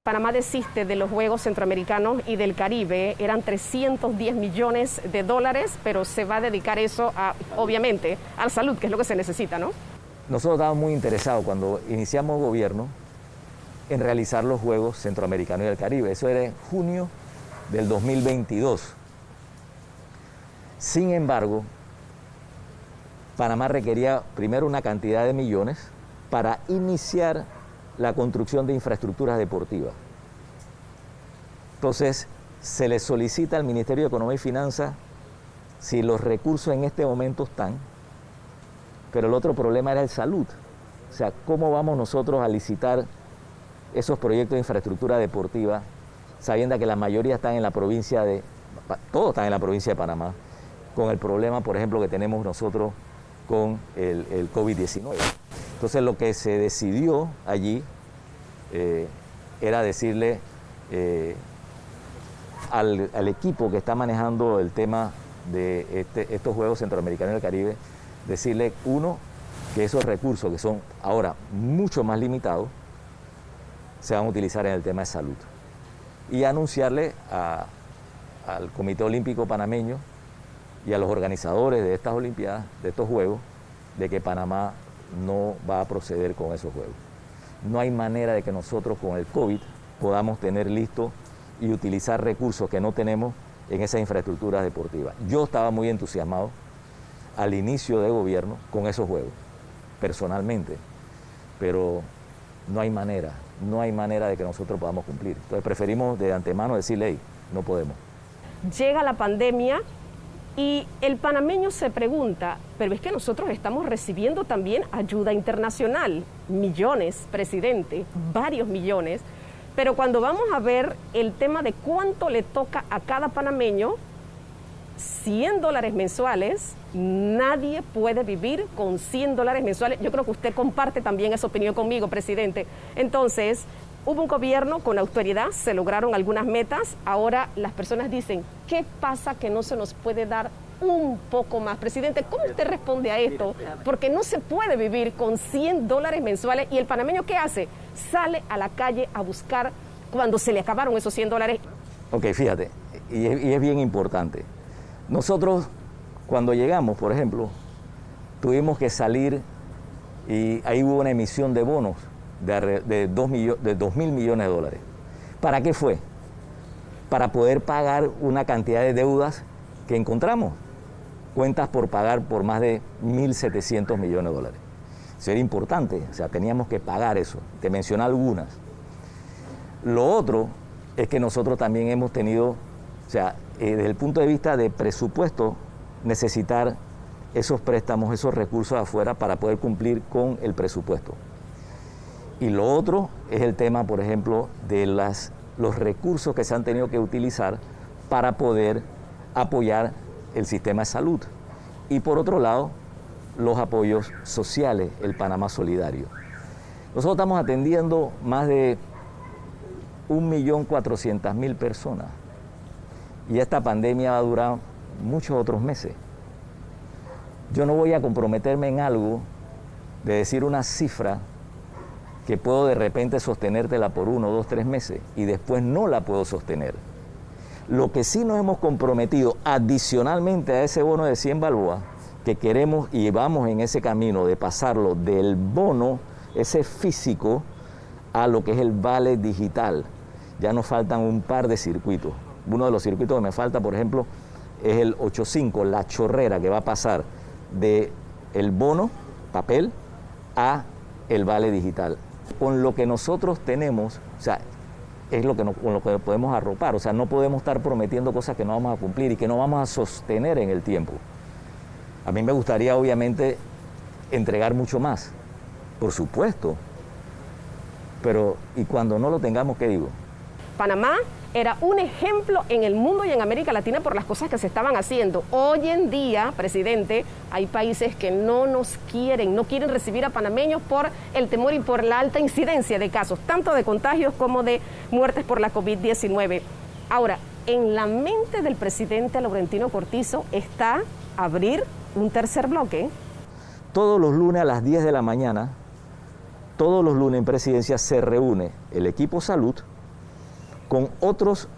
Panamá desiste de los Juegos Centroamericanos y del Caribe, eran 310 millones de dólares, pero se va a dedicar eso, obviamente, a la salud, que es lo que se necesita, ¿no? Nosotros estábamos muy interesados cuando iniciamos gobierno en realizar los Juegos Centroamericanos y del Caribe. Eso era en junio del 2022. Sin embargo, Panamá requería primero una cantidad de millones para iniciar la construcción de infraestructuras deportivas. Entonces, se le solicita al Ministerio de Economía y Finanzas si los recursos en este momento están, pero el otro problema era el salud. O sea, ¿cómo vamos nosotros a licitar esos proyectos de infraestructura deportiva, sabiendo que la mayoría están en la provincia de, todos están en la provincia de Panamá, con el problema, por ejemplo, que tenemos nosotros con el COVID-19? Entonces lo que se decidió allí era decirle al equipo que está manejando el tema de estos Juegos Centroamericanos y del Caribe, decirle, uno, que esos recursos que son ahora mucho más limitados, se van a utilizar en el tema de salud. Y anunciarle al Comité Olímpico Panameño y a los organizadores de estas Olimpiadas, de estos Juegos, de que Panamá no va a proceder con esos Juegos. No hay manera de que nosotros con el COVID podamos tener listo y utilizar recursos que no tenemos en esas infraestructuras deportivas. Yo estaba muy entusiasmado al inicio de gobierno con esos Juegos, personalmente, pero no hay manera de que nosotros podamos cumplir. Entonces preferimos de antemano decirle, hey, no podemos. Llega la pandemia y el panameño se pregunta, pero es que nosotros estamos recibiendo también ayuda internacional, millones, presidente, varios millones, pero cuando vamos a ver el tema de cuánto le toca a cada panameño, $100 mensuales, nadie puede vivir con $100 mensuales. Yo creo que usted comparte también esa opinión conmigo, presidente. Entonces, hubo un gobierno con autoridad, se lograron algunas metas, ahora las personas dicen, ¿qué pasa que no se nos puede dar un poco más? Presidente, ¿cómo usted responde a esto? Porque no se puede vivir con $100 mensuales y el panameño, ¿qué hace? Sale a la calle a buscar cuando se le acabaron esos $100. Ok, fíjate, y es bien importante. Nosotros, cuando llegamos, por ejemplo, tuvimos que salir y ahí hubo una emisión de bonos de 2.000 millones de dólares. ¿Para qué fue? Para poder pagar una cantidad de deudas que encontramos, cuentas por pagar por más de 1.700 millones de dólares. Eso era importante, o sea, teníamos que pagar eso. Te mencioné algunas. Lo otro es que nosotros también hemos tenido, o sea, desde el punto de vista de presupuesto, necesitar esos préstamos, esos recursos afuera para poder cumplir con el presupuesto. Y lo otro es el tema, por ejemplo, de los recursos que se han tenido que utilizar para poder apoyar el sistema de salud. Y por otro lado, los apoyos sociales, el Panamá Solidario. Nosotros estamos atendiendo más de 1.400.000 personas. Y esta pandemia va a durar muchos otros meses. Yo no voy a comprometerme en algo de decir una cifra que puedo de repente sostenértela por 1, 2, 3 meses y después no la puedo sostener. Lo que sí nos hemos comprometido adicionalmente a ese bono de 100 balboas, que queremos y vamos en ese camino de pasarlo del bono, ese físico, a lo que es el vale digital. Ya nos faltan un par de circuitos. Uno de los circuitos que me falta, por ejemplo, es el 85, la chorrera, que va a pasar del bono, papel, a el vale digital. Con lo que nosotros tenemos, o sea, es con lo que podemos arropar. O sea, no podemos estar prometiendo cosas que no vamos a cumplir y que no vamos a sostener en el tiempo. A mí me gustaría, obviamente, entregar mucho más, por supuesto. Pero, ¿y cuando no lo tengamos, qué digo? Panamá era un ejemplo en el mundo y en América Latina por las cosas que se estaban haciendo. Hoy en día, presidente, hay países que no nos quieren, no quieren recibir a panameños por el temor y por la alta incidencia de casos, tanto de contagios como de muertes por la COVID-19. Ahora, en la mente del presidente Laurentino Cortizo está abrir un tercer bloque. Todos los lunes a las 10 de la mañana, todos los lunes en Presidencia se reúne el equipo salud con otros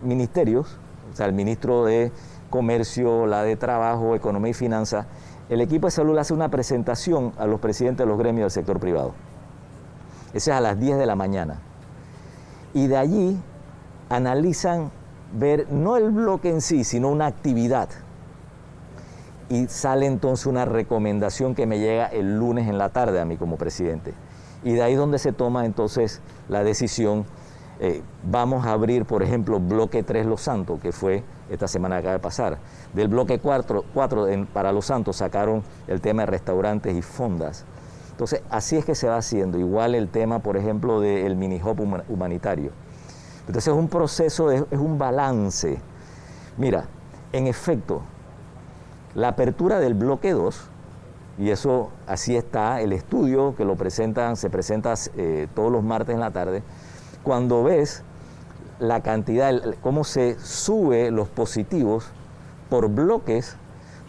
ministerios, o sea, el ministro de Comercio, la de Trabajo, Economía y Finanzas. El equipo de salud hace una presentación a los presidentes de los gremios del sector privado. Ese es a las 10 de la mañana. Y de allí analizan ver no el bloque en sí, sino una actividad. Y sale entonces una recomendación que me llega el lunes en la tarde a mí como presidente. Y de ahí donde se toma entonces la decisión. Vamos a abrir, por ejemplo, bloque 3 Los Santos, que fue esta semana que acaba de pasar. Del bloque 4 para Los Santos sacaron el tema de restaurantes y fondas. Entonces, así es que se va haciendo. Igual el tema, por ejemplo, del mini hub humanitario. Entonces, es un proceso, es un balance. Mira, en efecto, la apertura del bloque 2, y eso así está, el estudio que lo presentan, se presenta todos los martes en la tarde. Cuando ves la cantidad, cómo se sube los positivos por bloques,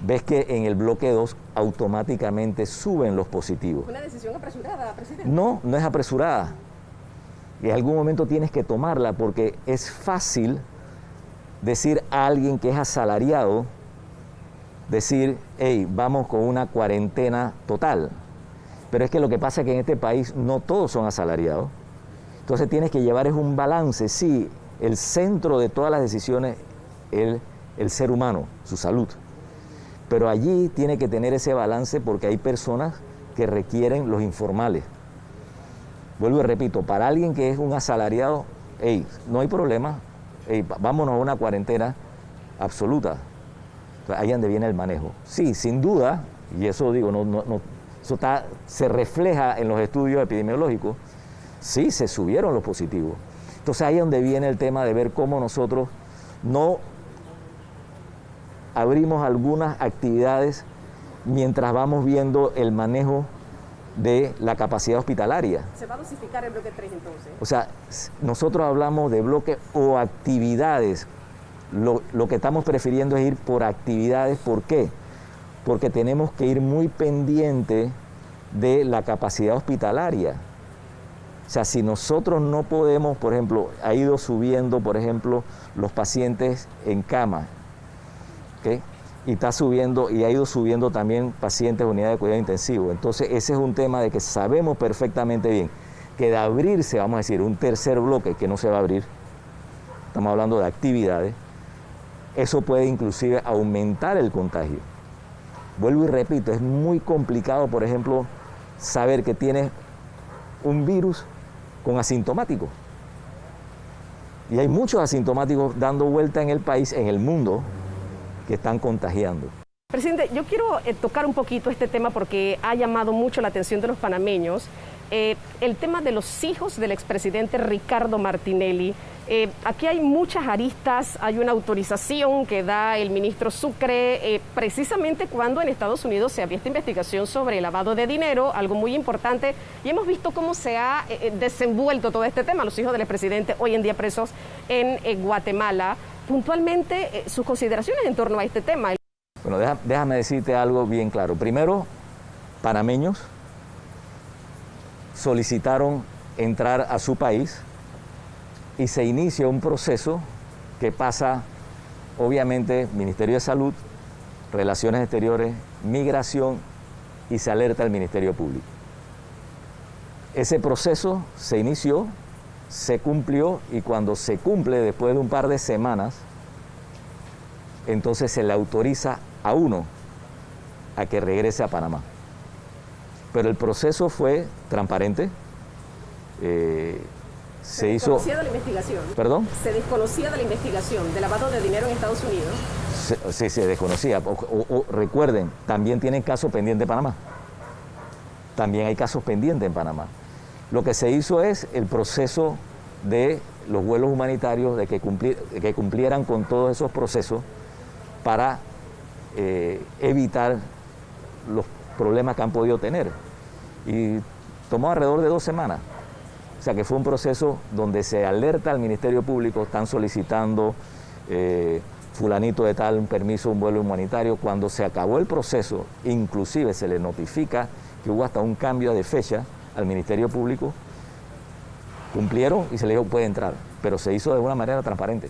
ves que en el bloque 2 automáticamente suben los positivos. ¿Una decisión apresurada, presidente? No, no es apresurada. Y en algún momento tienes que tomarla porque es fácil decir a alguien que es asalariado, decir, hey, vamos con una cuarentena total. Pero es que lo que pasa es que en este país no todos son asalariados. Entonces tienes que llevar es un balance, sí, el centro de todas las decisiones es el ser humano, su salud. Pero allí tiene que tener ese balance porque hay personas que requieren los informales. Vuelvo y repito, para alguien que es un asalariado, hey, no hay problema, hey, vámonos a una cuarentena absoluta. Entonces, ahí es donde viene el manejo. Sí, sin duda, y eso digo, eso se refleja en los estudios epidemiológicos. Sí, se subieron los positivos. Entonces ahí es donde viene el tema de ver cómo nosotros no abrimos algunas actividades mientras vamos viendo el manejo de la capacidad hospitalaria. ¿Se va a dosificar el bloque 3 entonces? O sea, nosotros hablamos de bloque o actividades. Lo que estamos prefiriendo es ir por actividades. ¿Por qué? Porque tenemos que ir muy pendiente de la capacidad hospitalaria. O sea, si nosotros no podemos, por ejemplo, ha ido subiendo, por ejemplo, los pacientes en cama, ¿okay? Y está subiendo, y ha ido subiendo también pacientes de unidad de cuidado intensivo. Entonces, ese es un tema de que sabemos perfectamente bien que de abrirse, vamos a decir, un tercer bloque que no se va a abrir, estamos hablando de actividades, eso puede inclusive aumentar el contagio. Vuelvo y repito, es muy complicado, por ejemplo, saber que tienes un virus con asintomáticos. Y hay muchos asintomáticos dando vuelta en el país, en el mundo, que están contagiando. Presidente, yo quiero tocar un poquito este tema porque ha llamado mucho la atención de los panameños. El tema de los hijos del expresidente Ricardo Martinelli. Aquí hay muchas aristas, hay una autorización que da el ministro Sucre, precisamente cuando en Estados Unidos se había esta investigación sobre lavado de dinero, algo muy importante, y hemos visto cómo se ha desenvuelto todo este tema, los hijos del expresidente hoy en día presos en Guatemala. Puntualmente, sus consideraciones en torno a este tema. Bueno, déjame decirte algo bien claro. Primero, panameños solicitaron entrar a su país y se inicia un proceso que pasa, obviamente, Ministerio de Salud, Relaciones Exteriores, Migración, y se alerta al Ministerio Público. Ese proceso se inició, se cumplió, y cuando se cumple, después de un par de semanas, entonces se le autoriza a uno a que regrese a Panamá. Pero el proceso fue transparente. Se desconocía de la investigación. ¿Perdón? Se desconocía de la investigación de lavado de dinero en Estados Unidos. Sí, se desconocía. Recuerden, también tienen casos pendientes en Panamá. También hay casos pendientes en Panamá. Lo que se hizo es el proceso de los vuelos humanitarios, de que cumplieran con todos esos procesos para evitar los problemas que han podido tener. Y tomó alrededor de 2 semanas. O sea que fue un proceso donde se alerta al Ministerio Público, están solicitando fulanito de tal, un permiso, un vuelo humanitario. Cuando se acabó el proceso, inclusive se le notifica que hubo hasta un cambio de fecha al Ministerio Público. Cumplieron y se les dijo puede entrar, pero se hizo de una manera transparente.